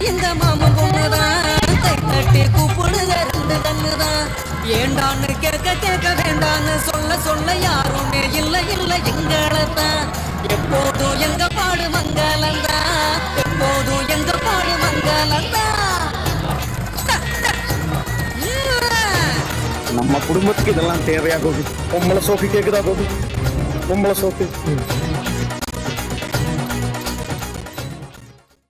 எங்க மாமன் பொண்ணுதான் கை தட்டி கூப்பிடுத ரெண்டு கண்ணுதான் ஏண்டான்னு கேட்க கேட்க வேண்டான்னு சொல்ல சொல்ல யாருமே இல்ல இல்ல எங்களத்தான் எப்போதும் எங்க பாடு மங்களந்தான் எப்போதும் எங்க பாடு மங்களந்தான் நம்ம குடும்பத்துக்கு இதெல்லாம் தேவையா கோபி பொம்பளை சோஃபி கேக்குதா கோபி பொம்பளை சோஃபி